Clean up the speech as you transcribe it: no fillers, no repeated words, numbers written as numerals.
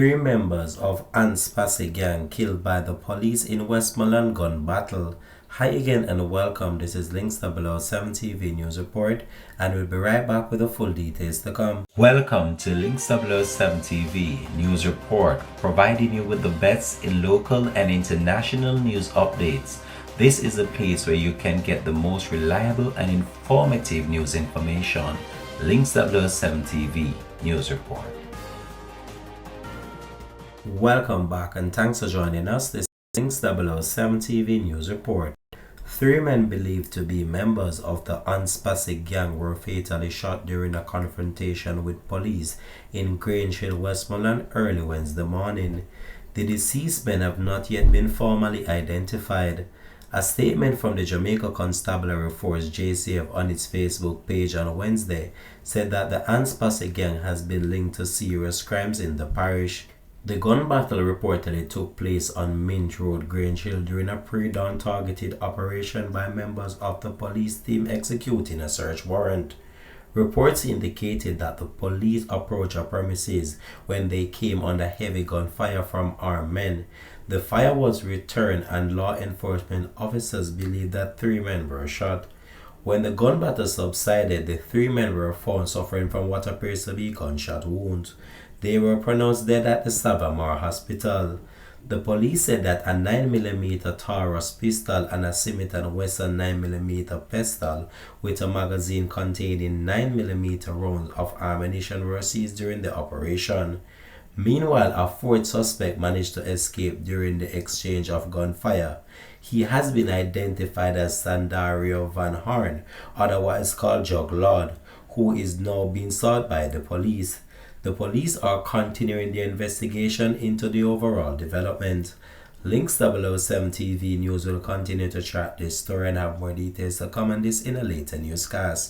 Three members of Ants Posse gang killed by the police in Westmoreland gun battle. Hi again and welcome. This is Links 007 TV News Report, and we'll be right back with the full details to come. Welcome to Links 007 TV News Report, providing you with the best in local and international news updates. This is a place where you can get the most reliable and informative news information. Links 007 TV News Report. Welcome back and thanks for joining us. This is Links 007 TV News Report. Three men believed to be members of the Ants Posse gang were fatally shot during a confrontation with police in Grange Hill, Westmoreland early Wednesday morning. The deceased men have not yet been formally identified. A statement from the Jamaican Constabulary Force JCF on its Facebook page on Wednesday said that the Ants Posse gang has been linked to serious crimes in the parish. The gun battle reportedly took place on Mint Road, Grange Hill during a pre-dawn targeted operation by members of the police team executing a search warrant. Reports indicated that the police approached a premises when they came under heavy gunfire from armed men. The fire was returned and law enforcement officers believe that three men were shot. When the gun battle subsided, the three men were found suffering from what appears to be gunshot wounds. They were pronounced dead at the Savamore Hospital. The police said that a 9mm Taurus pistol and a Smith & Wesson 9mm pistol with a magazine containing 9mm rounds of ammunition were seized during the operation. Meanwhile, a fourth suspect managed to escape during the exchange of gunfire. He has been identified as Sandario Van Horn, otherwise called Jug Lord, who is now being sought by the police. The police are continuing their investigation into the overall development. Links 007 TV News will continue to track this story and have more details to come on this in a later newscast.